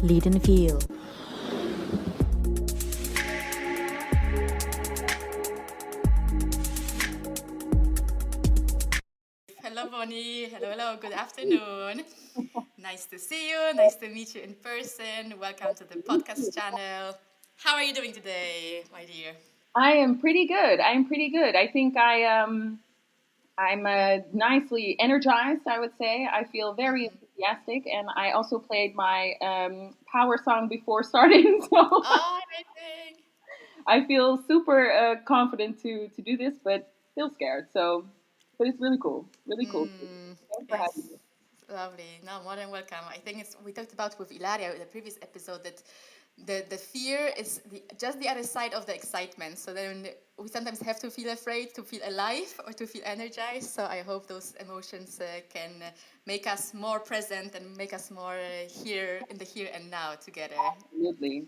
Lead&Feel. Hello, Bonnie. Hello. Good afternoon. Nice to see you. Nice to meet you in person. Welcome to the podcast channel. How are you doing today, my dear? I am pretty good. I think I'm nicely energized. I would say I feel very enthusiastic, and I also played my power song before starting, so Oh, amazing. I feel super confident to do this, but still scared. But it's really cool. Thanks for having Yes. me. Lovely. No, more than welcome. I think we talked about with Ilaria in the previous episode that the fear is just the other side of the excitement. So then we sometimes have to feel afraid to feel alive or to feel energized. So I hope those emotions can make us more present and make us more here in the here and now together.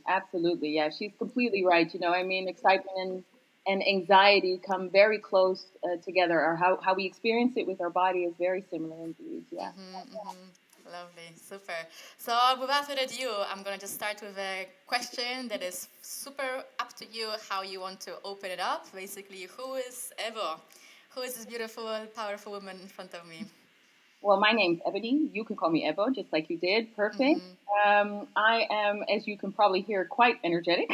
Absolutely. Yeah, she's completely right. I mean, excitement and anxiety come very close together, or how we experience it with our body is very similar indeed. Yeah. Lovely, super. So without further ado, I'm gonna just start with a question that is super up to you how you want to open it up. Basically, who is Evo? Who is this beautiful, powerful woman in front of me? Well, my name's Ebony. You can call me Ebo, just like you did. Perfect. I am, as you can probably hear, quite energetic.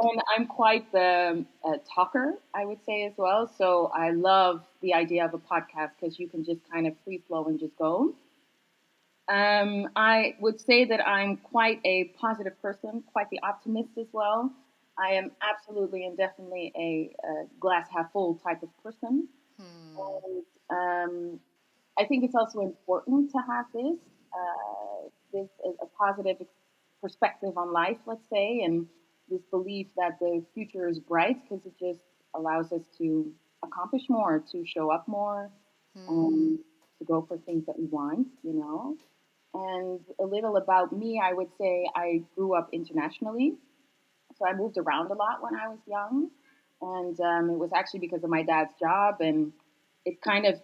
And I'm quite the talker, I would say, as well. So I love the idea of a podcast because you can just kind of free flow and just go. I would say that I'm quite a positive person, quite the optimist as well. I am absolutely and definitely a glass half full type of person. And I think it's also important to have this a positive perspective on life, let's say, and this belief that the future is bright because it just allows us to accomplish more, to show up more, to go for things that we want. And a little about me, I would say I grew up internationally. So I moved around a lot when I was young. And it was actually because of my dad's job. And it kind of,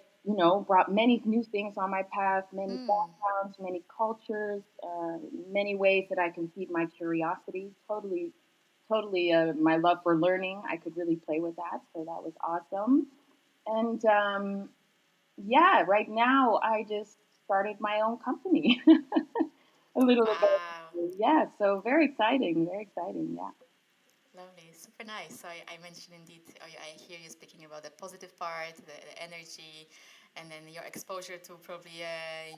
brought many new things on my path, many backgrounds, many cultures, many ways that I can feed my curiosity. Totally my love for learning. I could really play with that. So that was awesome. And yeah, right now I just started my own company a little bit. Wow. Yeah, so very exciting, very exciting. Yeah. Lovely, super nice. So I mentioned indeed, I hear you speaking about the positive part, the energy, and then your exposure to probably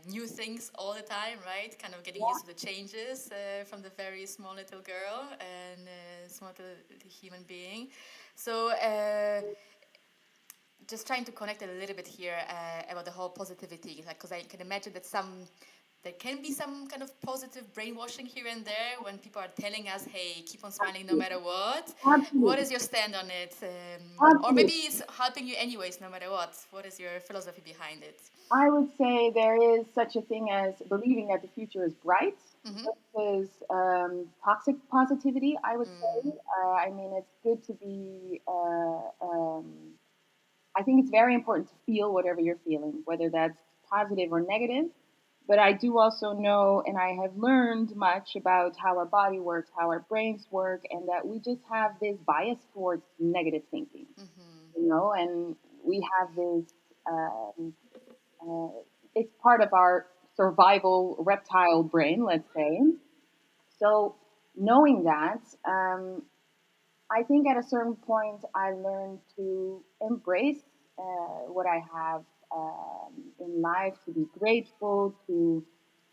new things all the time, right? Kind of getting used to the changes from the very small little girl and small little human being. So just trying to connect a little bit here about the whole positivity, like because I can imagine that there can be some kind of positive brainwashing here and there when people are telling us, "Hey, keep on smiling no matter what." What Absolutely. is your stand on it, or maybe Absolutely. it's helping you anyways, no matter what? What is your philosophy behind it? I would say there is such a thing as believing that the future is bright versus toxic positivity, I would say. I mean, it's good to be, I think it's very important to feel whatever you're feeling, whether that's positive or negative. But I do also know, and I have learned much about how our body works, how our brains work, and that we just have this bias towards negative thinking, and we have this, um, uh, it's part of our survival reptile brain, let's say. So knowing that, I think at a certain point I learned to embrace what I have in life, to be grateful, to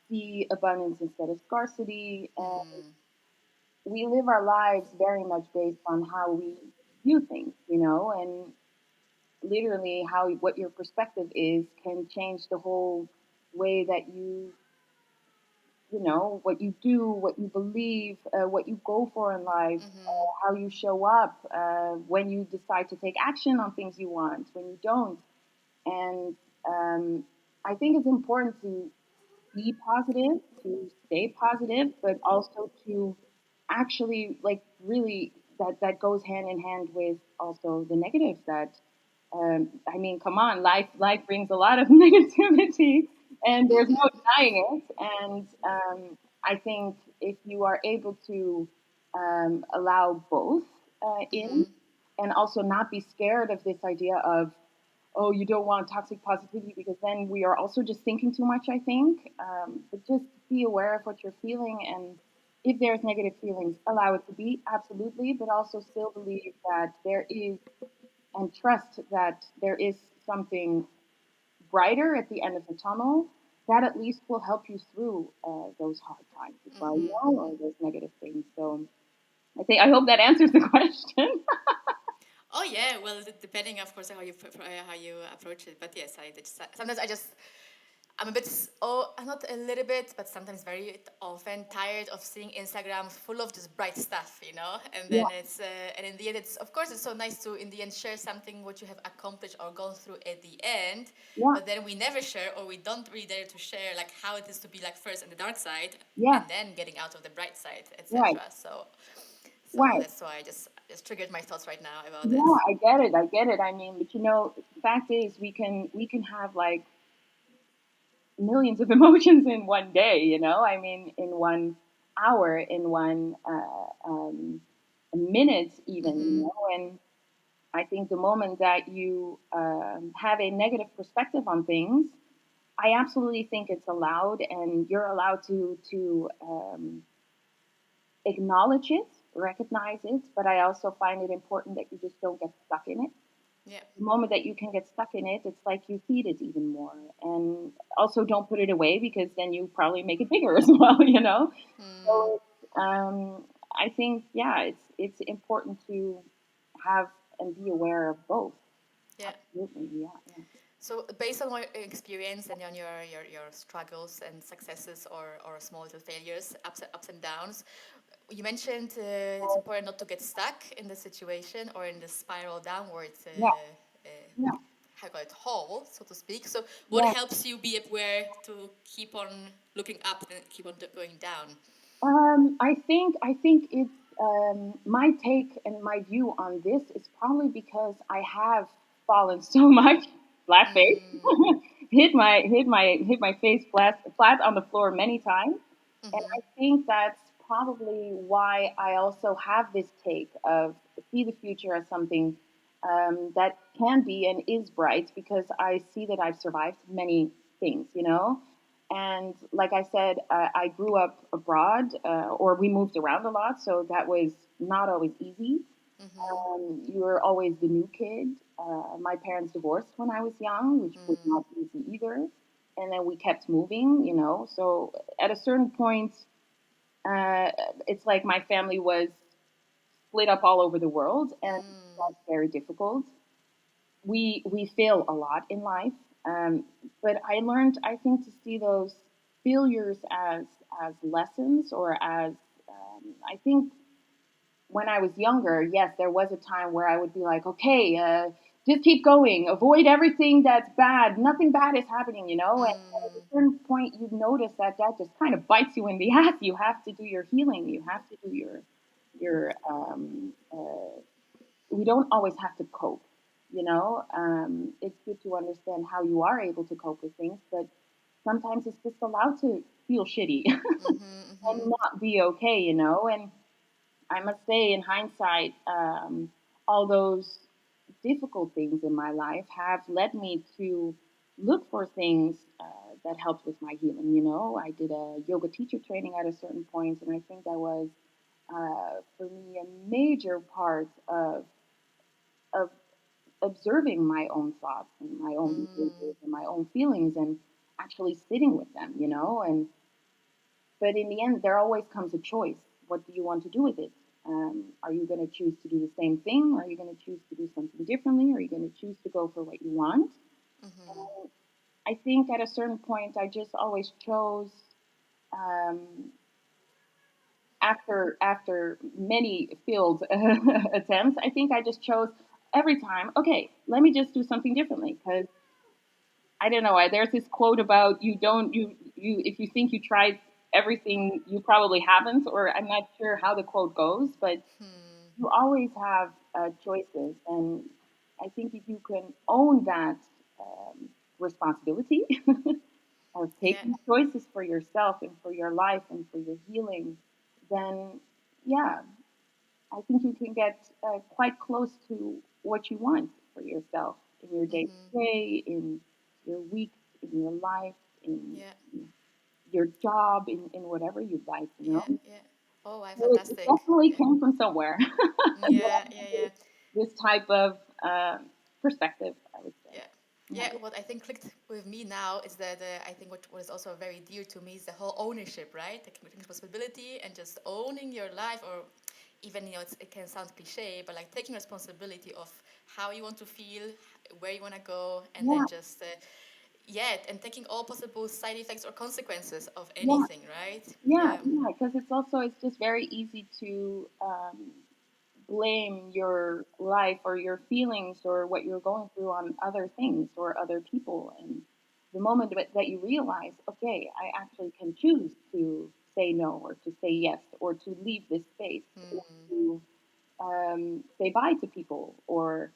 see abundance instead of scarcity. And we live our lives very much based on how we view things, and literally how what your perspective is can change the whole way that what you do, what you believe, what you go for in life, how you show up, when you decide to take action on things you want, when you don't. And I think it's important to be positive, to stay positive, but also to actually like really that goes hand in hand with also the negatives that I mean, come on, life brings a lot of negativity, and there's no denying it. And I think if you are able to allow both in, Mm-hmm. and also not be scared of this idea of, oh, you don't want toxic positivity, because then we are also just thinking too much, I think. But just be aware of what you're feeling. And if there's negative feelings, allow it to be, absolutely, but also still believe that there is, and trust that there is something brighter at the end of the tunnel that at least will help you through those hard times as well, you Mm-hmm. know, or those negative things. So I hope that answers the question. Oh yeah, well, depending, of course, how you approach it. But yes, sometimes I just I'm a bit I'm not a little bit, but sometimes very often tired of seeing Instagram full of this bright stuff, you know. And then Yeah, and in the end, it's of course it's so nice to in the end share something what you have accomplished or gone through at the end. yeah, But then we never share, or we don't really dare to share like how it is to be like first in the dark side, yeah, and then getting out of the bright side, right, etc. So right. that's why I just triggered my thoughts right now about it. Yeah, I get it. I get it. I mean, but you know, the fact is, we can have like millions of emotions in one day. You know, I mean, in 1 hour, in one minute, even. You Mm-hmm. know, and I think the moment that you have a negative perspective on things, I absolutely think it's allowed, and you're allowed to acknowledge it, recognize it. But I also find it important that you just don't get stuck in it. Yeah. The moment that you can get stuck in it, it's like you feed it even more. And also, don't put it away, because then you probably make it bigger as well. You know. Mm, So I think, yeah, it's important to have and be aware of both. yeah. Absolutely, yeah, So based on your experience and on your struggles and successes or small little failures, ups and downs, you mentioned it's important not to get stuck in the situation or in the spiral downwards. yeah, Uh, yeah, how call it hole, so to speak. So what yeah. helps you be aware to keep on looking up and keep on going down? I think it's my take and my view on this is probably because I have fallen so much, flat face, Mm, hit my face flat on the floor many times, and mm-hmm, I think that's probably why I also have this take of see the future as something that can be and is bright, because I see that I've survived many things, you know. And like I said, I grew up abroad, or we moved around a lot, so that was not always easy. mm-hmm, You were always the new kid. My parents divorced when I was young, which was mm, not easy either. And then we kept moving, you know. So at a certain point, uh, it's like my family was split up all over the world, and mm, that's very difficult. We fail a lot in life, but I learned, I think, to see those failures as lessons, or as I think when I was younger, yes, there was a time where I would be like, okay, just keep going, avoid everything that's bad, nothing bad is happening, you know. And at a mm, certain point, you notice that that just kind of bites you in the ass. You have to do your healing. You have to do your we don't always have to cope. You know, it's good to understand how you are able to cope with things, but sometimes it's just allowed to feel shitty mm-hmm, and mm-hmm, not be okay. You know, and I must say, in hindsight, all those difficult things in my life have led me to look for things that helped with my healing. You know, I did a yoga teacher training at a certain point, and I think that was, for me, a major part of observing my own thoughts and my own mm, behaviors and my own feelings, and actually sitting with them, you know. And but in the end, there always comes a choice. What do you want to do with it? Are you going to choose to do the same thing? Or are you going to choose to do something differently? Are you going to choose to go for what you want? mm-hmm. And I think at a certain point, I just always chose, um, after many failed attempts. I think I just chose every time. Okay, let me just do something differently, because I don't know. There's this quote about you don't you if you think you tried everything, you probably haven't, or I'm not sure how the quote goes, but Hmm. you always have choices, and I think if you can own that responsibility, Yeah. taking choices for yourself and for your life and for your healing, then yeah, I think you can get quite close to what you want for yourself in your day Mm-hmm. to day, in your weeks, in your life, in Yeah. your job, in whatever you like, you know. Yeah. Yeah. Oh, wow, So it fantastic. definitely Yeah. came from somewhere. Yeah. Yeah. Yeah. This type of perspective, I would say. Yeah. Yeah. Yeah, what I think clicked with me now is that I think what is also very dear to me is the whole ownership, right? Taking responsibility and just owning your life, or even, it can sound cliche, but like taking responsibility of how you want to feel, where you want to go, and Yeah. then just, yeah, and taking all possible side effects or consequences of Yeah. anything, right? Yeah. Yeah. Yeah. Because it's just very easy to blame your life or your feelings or what you're going through on other things or other people. And the moment that you realize, okay, I actually can choose to say no or to say yes or to leave this space or Hmm. to say bye to people, or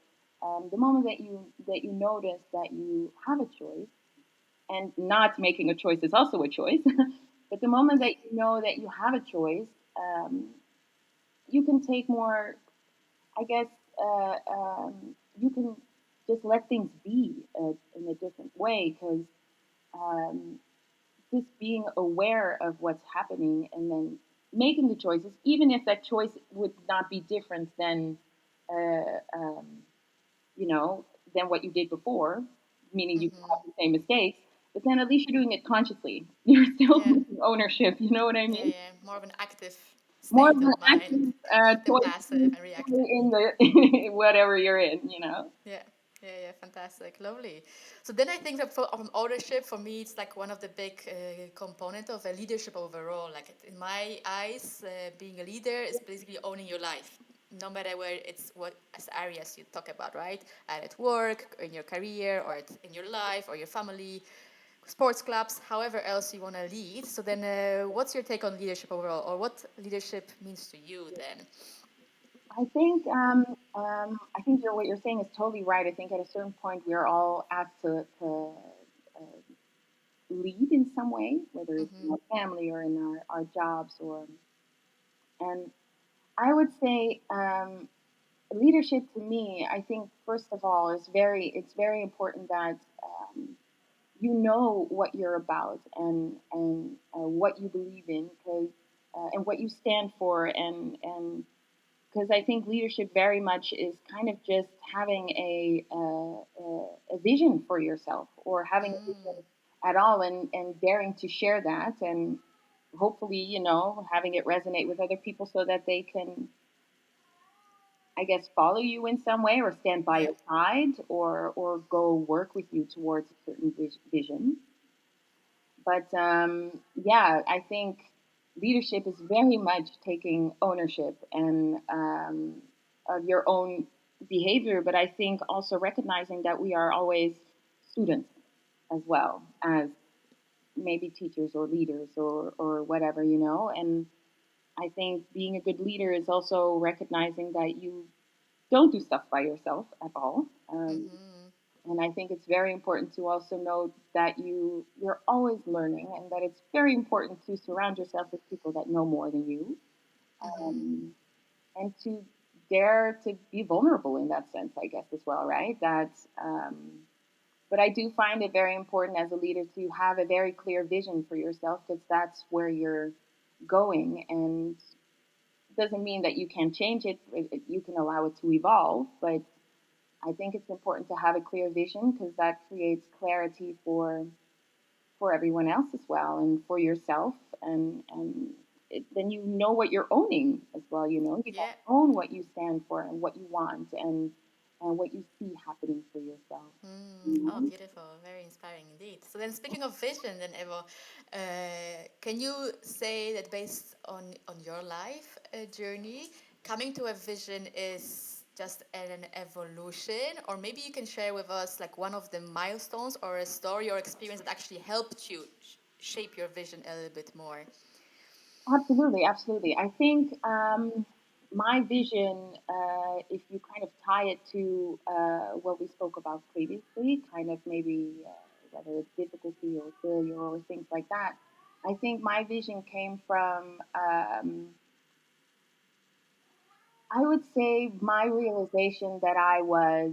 the moment that you notice that you have a choice, and not making a choice is also a choice. But the moment Yeah. that you know that you have a choice, you can take more, I guess, you can just let things be in a different way, because um, just being aware of what's happening and then making the choices, even if that choice would not be different uh, um, you know, than what you did before, meaning you have Hmm. the same mistakes, but then at least you're doing it consciously. You're still Yeah. taking ownership. You know what I Yeah. mean? Yeah. More of an active More of state an of mind active than choice passive to and reactive. stay in the whatever you're in. You know? Yeah, yeah, yeah, fantastic, lovely. So then I think that from ownership, for me, it's like one of the big component of leadership overall. Like in my eyes, being a leader is basically owning your life, no matter where it's what as areas you talk about, right? At work, in your career, or in your life, or your family, sports clubs, however else you want to lead. So then, what's your take on leadership overall, or what leadership means to you then? I think what you're saying is totally right. I think at a certain point we are all asked to lead in some way, whether it's in Mm-hmm. our family or in our jobs, or and I would say leadership to me, I think first of all is it's very important that you know what you're about, and what you believe in, because and what you stand for, and because I think leadership very much is kind of just having a vision for yourself, or having a vision Mm. at all, and daring to share that, and hopefully, having it resonate with other people so that they can, I guess, follow you in some way, or stand by Yeah. your side, or go work with you towards a certain vision. But yeah, I think leadership is very much taking ownership and of your own behavior. But I think also recognizing that we are always students as well as maybe teachers or leaders or whatever, And I think being a good leader is also recognizing that you don't do stuff by yourself at all. Mm-hmm. And I think it's very important to also know that you're always learning, and that it's very important to surround yourself with people that know more than you, Mm-hmm. um, and to dare to be vulnerable in that sense, I guess, as well, right? But I do find it very important as a leader to have a very clear vision for yourself, because that's where you're going, and it doesn't mean that you can't change it. You can allow it to evolve, but I think it's important to have a clear vision, because that creates clarity for everyone else as well, and for yourself, and then you know what you're owning as well. You Yeah. own what you stand for and what you want, and what you see happening for yourself. Mm. You Oh, know? beautiful. Very inspiring indeed. So then, speaking of vision, then Evo, can you say that based on your life journey, coming to a vision is just an evolution, or maybe you can share with us like one of the milestones or a story or experience that actually helped you shape your vision a little bit more. Absolutely, absolutely. I think my vision, if you kind of tie it to what we spoke about previously, kind of maybe whether it's difficulty or failure or things like that. I think my vision came from, I would say, my realization that I was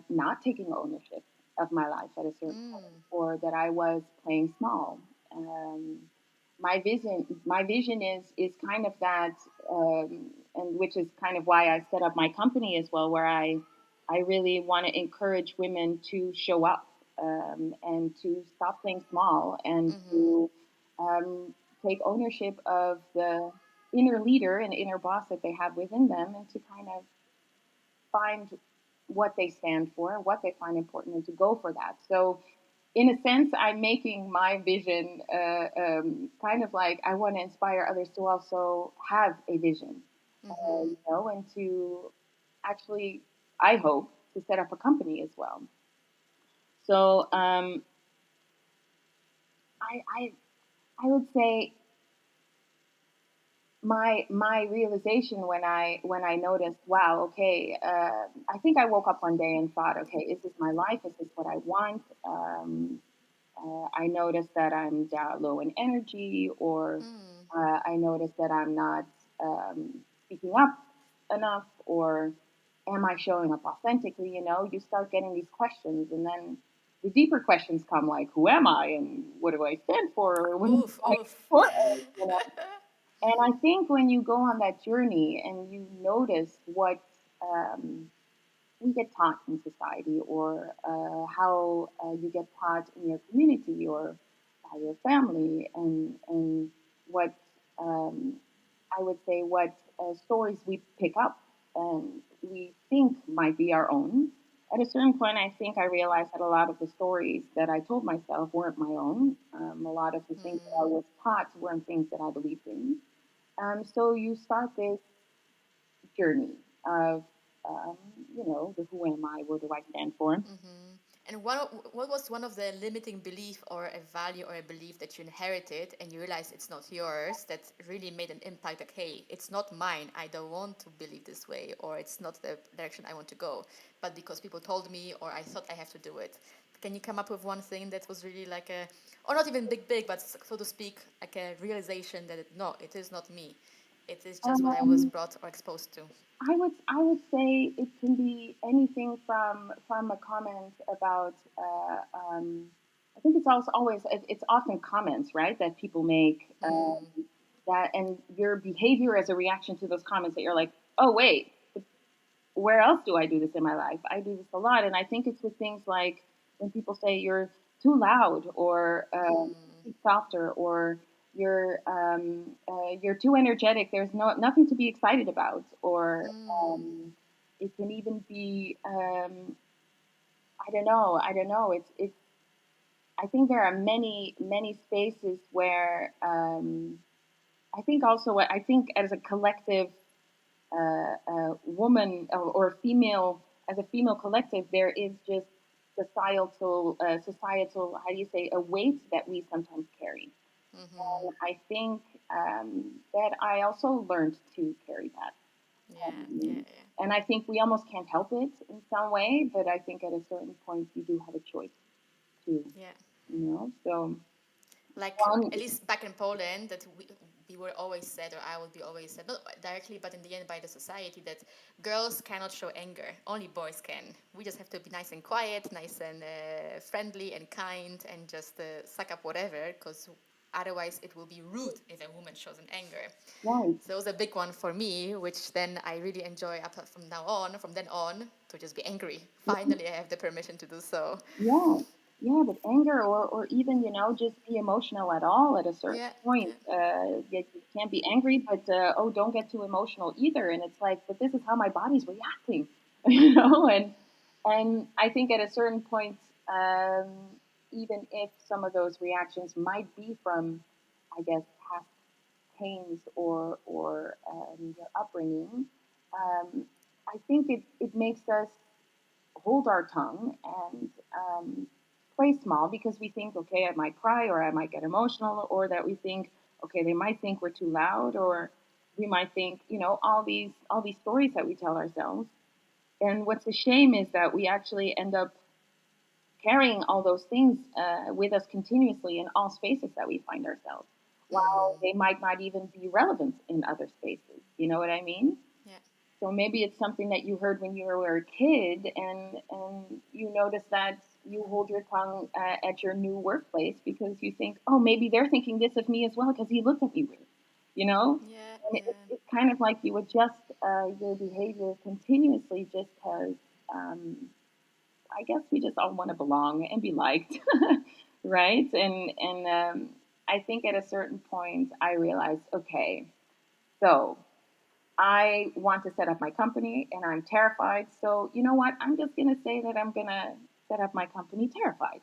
not taking ownership of my life at a certain point, Mm. or that I was playing small. Um, my vision is kind of that, and which is kind of why I set up my company as well, where I really want to encourage women to show up, and to stop playing small, and Mm-hmm. to um, take ownership of the inner leader and inner boss that they have within them, and to kind of find what they stand for, what they find important, and to go for that. So, in a sense, I'm making my vision kind of like I want to inspire others to also have a vision, Mm-hmm. and to actually, I hope, to set up a company as well. So, I I would say my realization when I noticed, wow, okay, I think I woke up one day and thought, okay, is this my life? Is this what I want? I noticed that I'm down low in energy, or Mm. I noticed that I'm not speaking up enough, or am I showing up authentically? You start getting these questions, and then the deeper questions come, like, who am I, and what do I stand for, or what is Oof, like oof. important? And I think when you go on that journey and you notice what um, we get taught in society, or how you get taught in your community, or by your family, and what um, I would say what stories we pick up and we think might be our own. At a certain point, I think I realized that a lot of the stories that I told myself weren't my own. A lot of the things that I Mm. was taught weren't things that I believed in. So you start this journey of, um, the who am I, what do I stand for? Mm-hmm. And what was one of the limiting belief or a value or a belief that you inherited and you realized it's not yours that really made an impact? Like, hey, it's not mine. I don't want to believe this way, or it's not the direction I want to go. But because people told me, or I thought I have to do it. Can you come up with one thing that was really like a, or not even big, but so to speak, like a realization that no, it is not me. It is just what I was Um, brought or exposed to. I would say it can be anything from a comment about. I think it's also always it's often comments, right, that people make, Hmm. that, and your behavior as a reaction to those comments, that you're like, oh wait, where else do I do this in my life? I do this a lot, and I think it's with things like when people say you're too loud, or Mm. speak softer, or you're too energetic. There's nothing to be excited about, or Mm. it can even be, I don't know. I don't know. It's. I think there are many spaces where, I think also what I think as a collective, woman, or female, as a female collective, there is just societal, how do you say, a weight that we sometimes carry. Mm-hmm. And I think that I also learned to carry that. Yeah, yeah, Um, yeah. and I think we almost can't help it in some way, but I think at a certain point you do have a choice to, Yeah. So Like one, at least back in Poland, that we were always said, or I would be always said, not directly, but in the end by the society, that girls cannot show anger. Only boys can. We just have to be nice and quiet, nice and friendly and kind, and just suck up whatever, because otherwise it will be rude if a woman shows an anger. right, So it was a big one for me, which then I really enjoy up from then on, to just be angry. Finally, I have the permission to do so. yeah, yeah, but anger, or even, just be emotional at all at a certain Yeah, point. yeah. You can't be angry, but oh, don't get too emotional either. And it's like, but this is how my body's reacting, and I think at a certain point, um, even if some of those reactions might be from, I guess, past pains, or your upbringing, um, I think it makes us hold our tongue, and play small, because we think, okay, I might cry, or I might get emotional, or that we think, okay, they might think we're too loud, or we might think, all these stories that we tell ourselves. And what's a shame is that we actually end up carrying all those things with us continuously in all spaces that we find ourselves, while Mm. they might not even be relevant in other spaces. You know what I mean? Yeah. So maybe it's something that you heard when you were a kid, and you notice that you hold your tongue at your new workplace because you think, oh, maybe they're thinking this of me as well because he looked at me weird, you know? Yeah. And Yeah. it's kind of like you adjust your behavior continuously just because um, I guess we just all want to belong and be liked, right? And I think at a certain point I realized, okay, so I want to set up my company and I'm terrified. So, you know what? I'm just going to say that I'm going to set up my company terrified.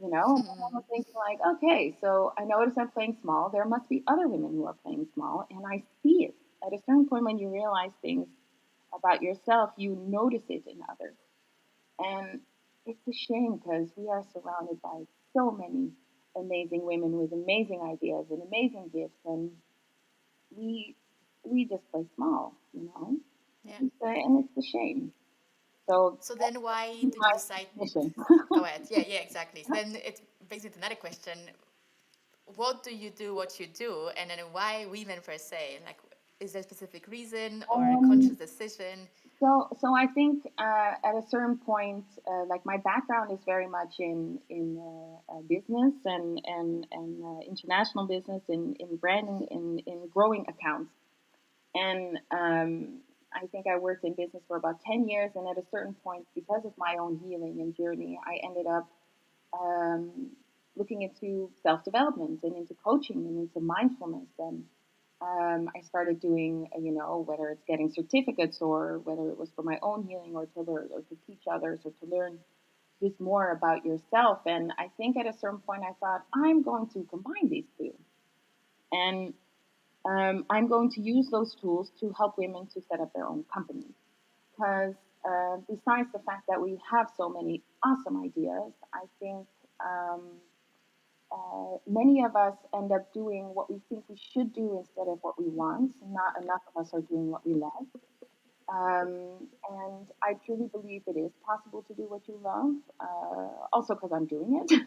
You know, and then I'm thinking like, okay, so I notice I'm playing small. There must be other women who are playing small, and I see it. At a certain point, when you realize things about yourself, you notice it in others, and it's a shame because we are surrounded by so many amazing women with amazing ideas and amazing gifts, and we we just play small, you know, Yeah. and it's a shame. So So then why that's did you my decide? mission. Go ahead. Yeah, yeah, exactly. So then it brings me to another question. What do you do what you do? And then why women per se? Like, is there a specific reason or a conscious um, decision? so I think at a certain point, like my background is very much in business and international business, in branding, in growing accounts. And I think I worked in business for about 10 years. And at a certain point, because of my own healing and journey, I ended up um, looking into self development and into coaching and into mindfulness. And I started doing, whether it's getting certificates or whether it was for my own healing or to learn or to teach others or to learn just more about yourself. And I think at a certain point, I thought, I'm going to combine these two. And I'm going to use those tools to help women to set up their own companies. Because besides the fact that we have so many awesome ideas, I think many of us end up doing what we think we should do instead of what we want. Not enough of us are doing what we love. And I truly believe it is possible to do what you love, also because I'm doing it.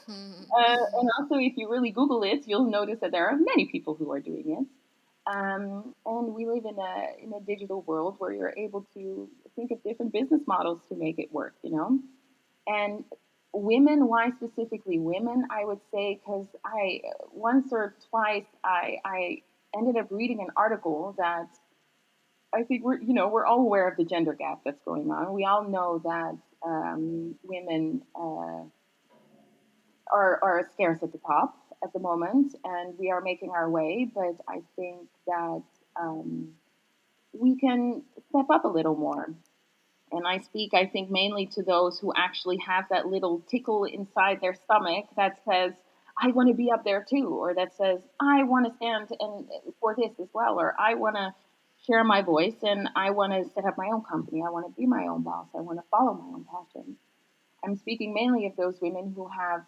And also, if you really Google it, you'll notice that there are many people who are doing it. And we live in a digital world where you're able to think of different business models to make it work, you know? And women, why specifically women? I would say because I once or twice I ended up reading an article that I think we're all aware of the gender gap that's going on. We all know that women are scarce at the top at the moment, and we are making our way. But I think that um, we can step up a little more. And I speak, I think, mainly to those who actually have that little tickle inside their stomach that says, I want to be up there too, or that says, I want to stand and for this as well, or I want to share my voice and I want to set up my own company. I want to be my own boss. I want to follow my own passion. I'm speaking mainly of those women who have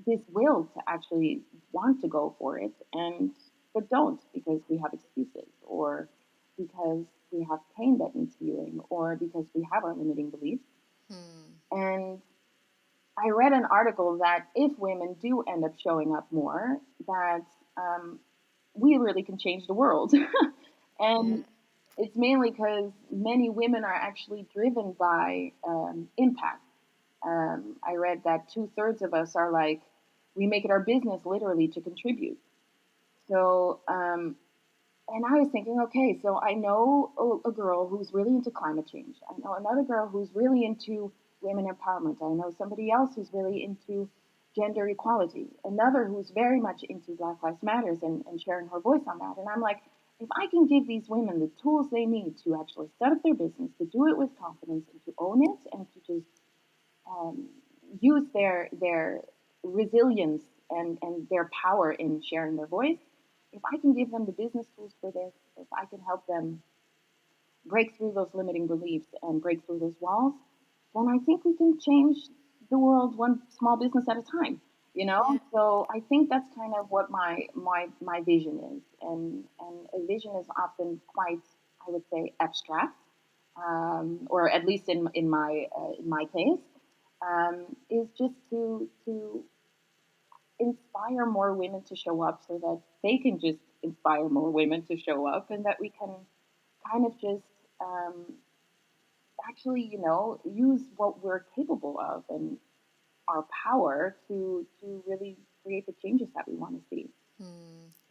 this will to actually want to go for it and but don't because we have excuses or because we have pain that needs healing or because we have our limiting beliefs. Hmm. And I read an article that if women do end up showing up more, that we really can change the world. Yeah. And it's mainly because many women are actually driven by impact. I read that 2/3 of us are like, we make it our business literally to contribute. So, and I was thinking, okay, so I know a girl who's really into climate change. I know another girl who's really into women empowerment. I know somebody else who's really into gender equality. Another who's very much into Black Lives Matters and sharing her voice on that. And I'm like, if I can give these women the tools they need to actually set up their business, to do it with confidence, and to own it, and to just um, use their resilience and their power in sharing their voice, if I can give them the business tools for this, if I can help them break through those limiting beliefs and break through those walls, then I think we can change the world one small business at a time. You know, Yeah. so I think that's kind of what my vision is, and a vision is often quite, I would say, abstract, or at least in my case. is just to inspire more women to show up so that they can just inspire more women to show up, and that we can kind of just um, actually, use what we're capable of and our power to really create the changes that we want to see. Hmm.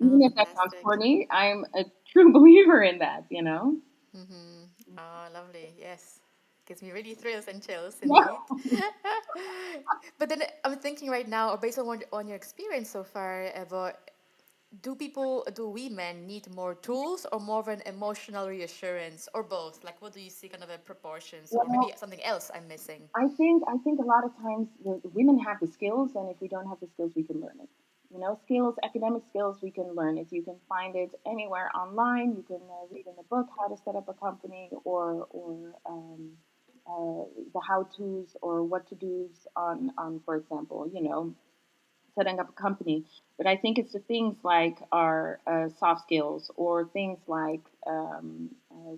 Oh, Even if that sounds fantastic. corny, I'm a true believer in that. Mm-hmm. Oh, lovely. Yes. Gives me really thrills and chills Yeah. indeed. But then I'm thinking right now, or based on your experience so far, about do we men need more tools or more of an emotional reassurance or both? Like, what do you see kind of a proportions, or maybe Well, something else I'm missing? I think a lot of times the women have the skills, and if we don't have the skills, we can learn it. Skills, academic skills, we can learn it. You can find it anywhere online. You can read in a book how to set up a company, or the how tos or what to dos on, for example, setting up a company. But I think it's the things like our soft skills, or things like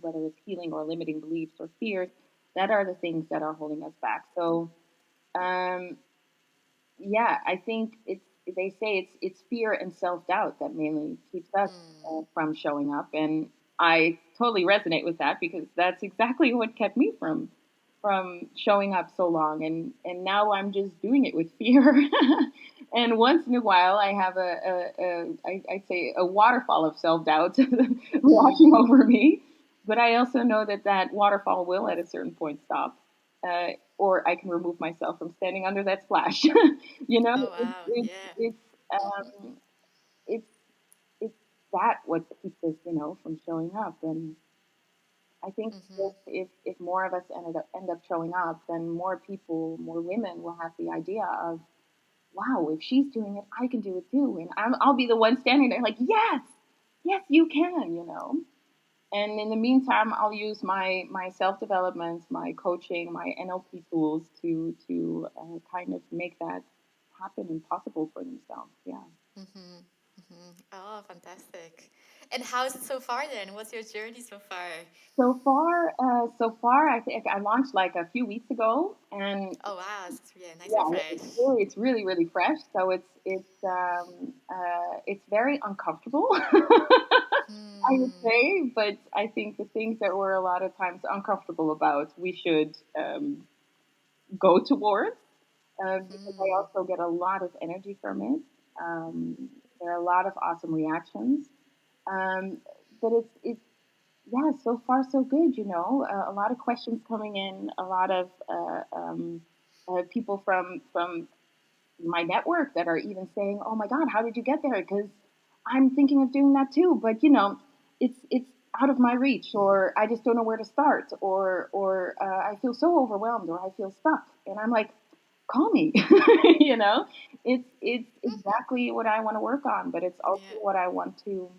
whether it's healing or limiting beliefs or fears, that are the things that are holding us back. So um, yeah, I think they say it's fear and self doubt that mainly keeps us Hmm. from showing up, and I totally resonate with that because that's exactly what kept me from showing up so long, and now I'm just doing it with fear. And once in a while, I have I'd say a waterfall of self doubt washing Hmm. over me, but I also know that that waterfall will at a certain point stop. Or I can remove myself from standing under that splash. you know, Oh, it's wow. it's Yeah. it's it's it's that what keeps us, from showing up. And I think Mm-hmm. if more of us end up showing up, then more people, more women will have the idea of, wow, if she's doing it, I can do it too, and I'll be the one standing there like, yes, yes, you can. And in the meantime, I'll use my self development, my coaching, my NLP tools to kind of make that happen and possible for themselves. Yeah. Mm-hmm. Mm-hmm. Oh, fantastic. And how is it so far then? What's your journey so far? So far, I think I launched like a few weeks ago, and Oh, wow. It's yeah, nice and yeah, fresh. it's really really fresh. So it's very uncomfortable, I would Hmm. say. But I think the things that we're a lot of times uncomfortable about, we should go towards, because I Hmm. also get a lot of energy from it. There are a lot of awesome reactions, um, but it's yeah, so far so good. A lot of questions coming in, a lot of people from my network that are even saying, "Oh my God, how did you get there?" Because I'm thinking of doing that too, but it's out of my reach, or I just don't know where to start, or I feel so overwhelmed, or I feel stuck, and I'm like, call me. you know, it's exactly what I want to work on, but it's also Yeah. what I want to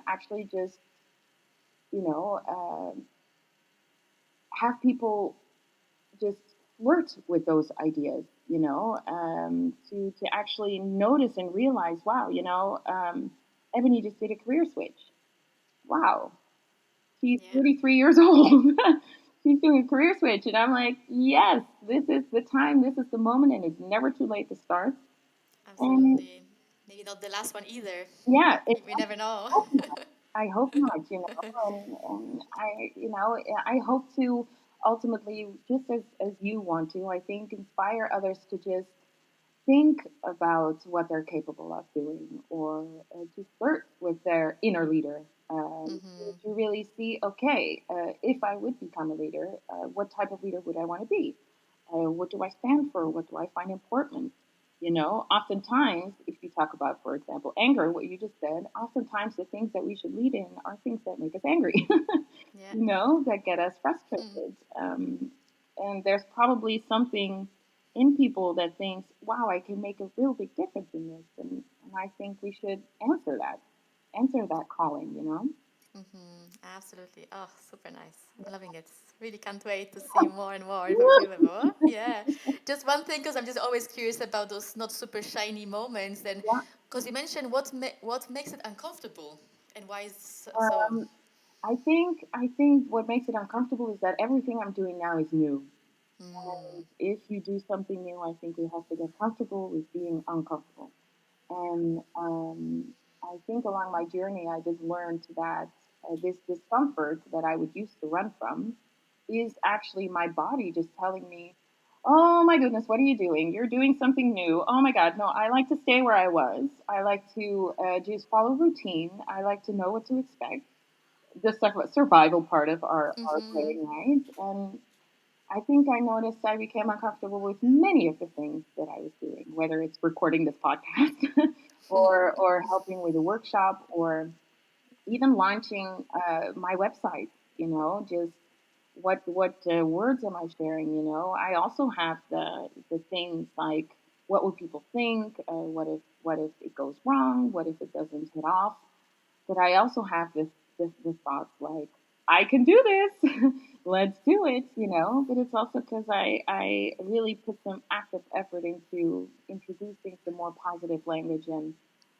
actually just you know have people just flirt with those ideas, to actually notice and realize, wow, Ebony just did a career switch. Wow, she's Yeah. 33 years old. She's doing a career switch, and I'm like, yes, this is the time, this is the moment, and it's never too late to start. And Absolutely. Maybe not the last one either. yeah, it's We never know. I hope not, and I hope to ultimately, just as you want to, I think, inspire others to just think about what they're capable of doing, or to flirt with their inner leader, Mm-hmm. to really see, okay, if I would become a leader, what type of leader would I want to be? What do I stand for? What do I find important? Oftentimes, if you talk about, for example, anger, what you just said, oftentimes the things that we should lead in are things that make us angry, Yeah. that get us Mm. frustrated. And there's probably something in people that thinks, wow, I can make a real big difference in this. And I think we should answer that calling. Mm-hmm. Absolutely. Oh, super nice. I'm loving it. Really can't wait to see more and more if I'm available. Yeah. Just one thing, because I'm just always curious about those not super shiny moments. And Yeah. because you mentioned what makes it uncomfortable and why is so. Um, I think what makes it uncomfortable is that everything I'm doing now is new. Mm. If you do something new, I think we have to get comfortable with being uncomfortable. And I think along my journey, I just learned that this discomfort that I would used to run from is actually my body just telling me, "Oh my goodness, what are you doing? You're doing something new. Oh my God, no, I like to stay where I was. I like to just follow routine. I like to know what to expect." The survival part of our Mm-hmm. brain, right? And I think I noticed I became uncomfortable with many of the things that I was doing, whether it's recording this podcast or helping with a workshop or even launching my website. You know, just what words am I sharing? You know, I also have the things like what would people think? What if it goes wrong? What if it doesn't hit off? But I also have this thoughts like I can do this. Let's do it, you know. But it's also because I really put some active effort into introducing some more positive language and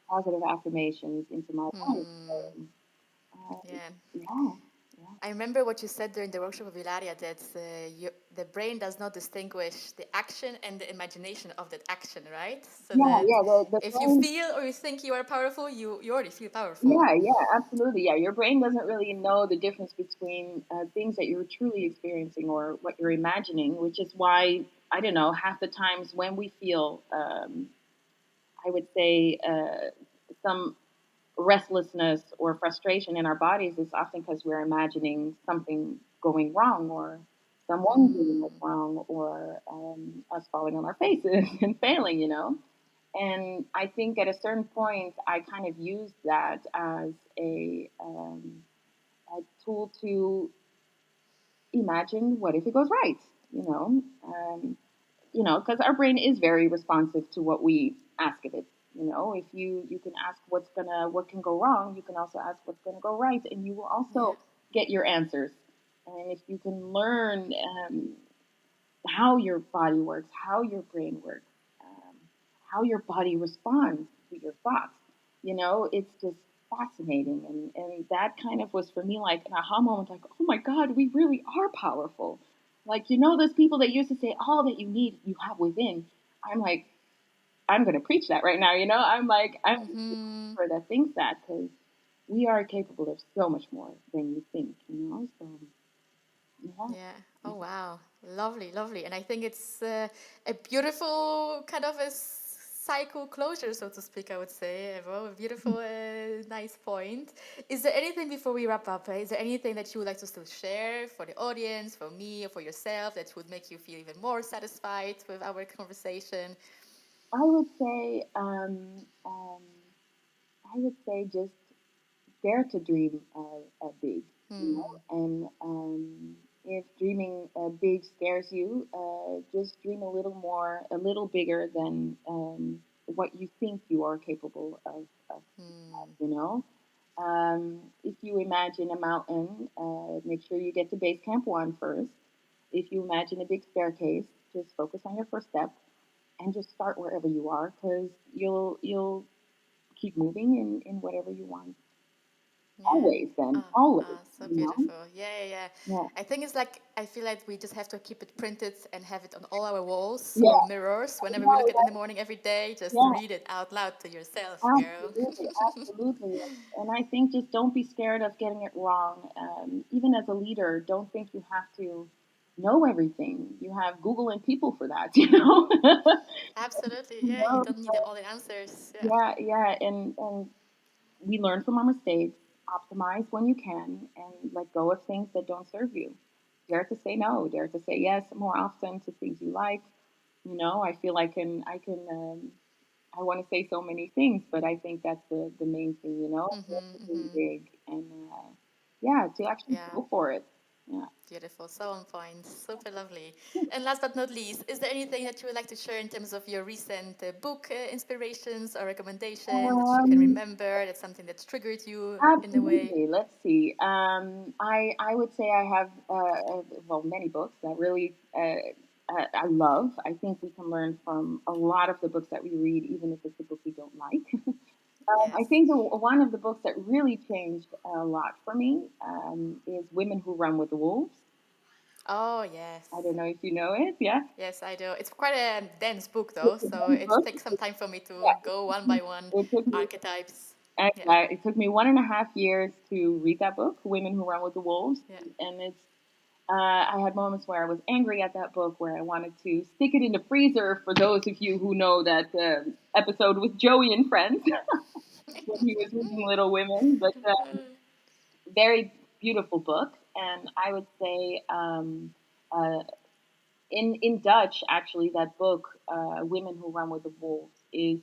positive affirmations into my life. Hmm. So, Yeah. yeah, yeah. I remember what you said during the workshop of Ilaria that the brain does not distinguish the action and the imagination of that action, right? So Yeah, that yeah, the if you brain. feel or you think you are powerful, you already feel powerful. Yeah, yeah, absolutely. Yeah, your brain doesn't really know the difference between things that you're truly experiencing or what you're imagining, which is why, I don't know, half the times when we feel, I would say, some restlessness or frustration in our bodies is often because we're imagining something going wrong or someone doing us Hmm. wrong or us falling on our faces and failing, you know? And I think at a certain point, I kind of used that as a tool to imagine what if it goes right, you know? Because our brain is very responsive to what we ask of it. You know, if you can ask what can go wrong, you can also ask what's gonna go right, and you will Yeah. also get your answers. And if you can learn how your body works, how your brain works, um, how your body responds to your thoughts. You know, it's just fascinating. And that kind of was for me like an aha moment like, oh my God, we really are powerful. Like, you know, those people that used to say, all that you need, you have within. I'm like, I'm going to preach that right now. You know, I'm like, I'm the Hmm. believer that thinks that because we are capable of so much more than you think, you know? So, yeah. Yeah. Oh wow. Lovely, lovely. And I think it's a beautiful kind of a cycle closure, so to speak. I would say. Well, a beautiful, nice point. Is there anything before we wrap up? Is there anything that you would like to still share for the audience, for me, or for yourself that would make you feel even more satisfied with our conversation? I would say, I would say just dare to dream big, you know. Hmm. And if dreaming big scares you, just dream a little more, a little bigger than what you think you are capable of, Hmm. you know. If you imagine a mountain, make sure you get to base camp one first. If you imagine a big staircase, just focus on your first step and just start wherever you are because you'll keep moving in whatever you want. Yeah. Always, then Ah, always, ah, so you know. beautiful. Yeah, yeah, yeah. Yeah, I think it's like I feel like we just have to keep it printed and have it on all our walls yeah, or mirrors whenever we look at it in the morning every day. Just yeah, read it out loud to yourself, yeah, girl. absolutely, absolutely. And I think just don't be scared of getting it wrong. Even as a leader, don't think you have to know everything. You have Google and people for that, you know. Absolutely. You Yeah, you know, don't need all the answers. Yeah. yeah, yeah, and we learn from our mistakes, optimize when you can, and let go of things that don't serve you. Dare to say no, dare to say yes more often to things you like. You know, I feel I want to say so many things, but I think that's the main thing, you know, dare Mm-hmm, to dream mm-hmm. big and yeah, to actually Yeah. go for it. Yeah. Beautiful. So on point. Super lovely. And last but not least, is there anything that you would like to share in terms of your recent book inspirations or recommendations that you can Um, remember? That's something that triggered you in a way. Absolutely. Let's see. I would say I have well many books that really I love. I think we can learn from a lot of the books that we read, even if it's a book we don't like. I Yes. think one of the books that really changed a lot for me is Women Who Run with the Wolves. Oh, yes. I don't know if you know it. Yeah. Yes, I do. It's quite a dense book, though, It's a so dense it book. takes some time for me to Yeah. go one by one It took me archetypes. Yeah, It took me 1.5 years to read that book, Women Who Run with the Wolves, yeah. and it's. I had moments where I was angry at that book, where I wanted to stick it in the freezer. For those of you who know that episode with Joey and Friends, when he was reading Little Women, but very beautiful book, and I would say uh, in Dutch, actually, that book, Women Who Run with the Wolves, is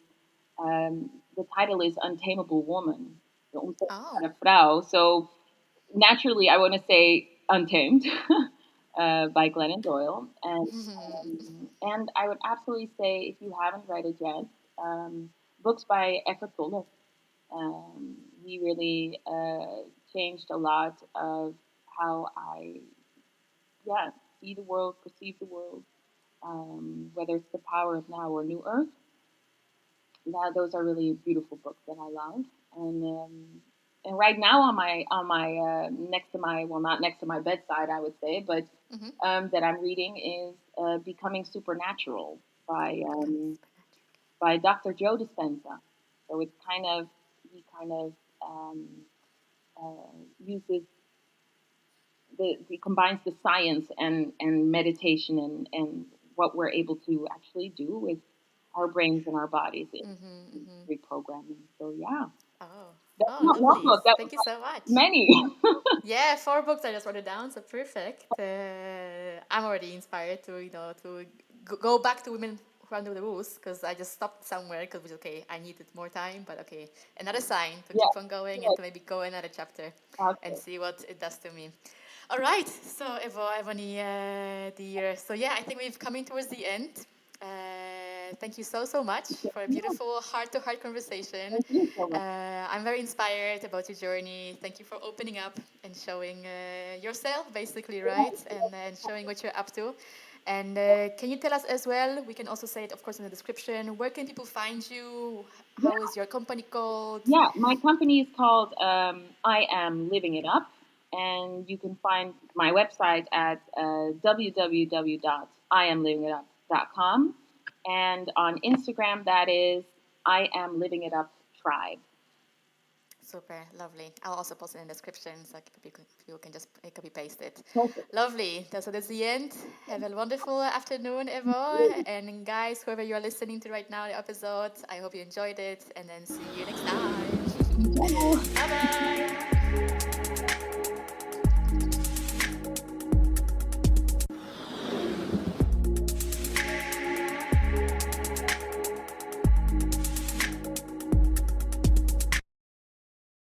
the title is Untamable Woman, de Oh. onzichtbare vrouw. So naturally, I want to say Untamed by Glennon Doyle, and I would absolutely say, if you haven't read it yet, books by Eckhart Tolle. He really changed a lot of how I, yeah, see the world, perceive the world, whether it's The Power of Now or New Earth. Those are really beautiful books that I love. And right now on my next to my, well, not next to my bedside, I would say, but Hmm. that I'm reading is Becoming Supernatural Becoming by Dr. Joe Dispenza. So it's kind of, he kind of uses he combines the science and meditation and what we're able to actually do with our brains and our bodies in supernatural. Hmm. reprogramming. So yeah, Oh. that's Oh, not one lovely. book. That was Thank you like so much. many. Yeah, 4 books. I just wrote it down, so perfect. I'm already inspired to, to go back to Women Who Run with the Rules, because I just stopped somewhere because it was okay. I needed more time, but okay, another sign to Yeah, keep on going and yeah. to maybe go another chapter and Okay. see what it does to me. All right, so Ebony, dear. So yeah, I think we've coming towards the end. Thank you so much for a Yeah, beautiful heart-to-heart conversation. thank you so much. I'm very inspired about your journey. Thank you for opening up and showing yourself, basically, right? And showing what you're up to. And can you tell us as well? We can also say it, of course, in the description. Where can people find you? Yeah, How is your company called? yeah. My company is called I Am Living It Up, and you can find my website at www.iamlivingitup.com, and on Instagram that is I Am Living It Up Tribe. Super, lovely. I'll also post it in the description so people can just copy paste it. Perfect. Lovely. So that's the end. Have a wonderful afternoon, Evo. And guys, whoever you are listening to right now, the episode, I hope you enjoyed it. And then see you next time. Bye bye.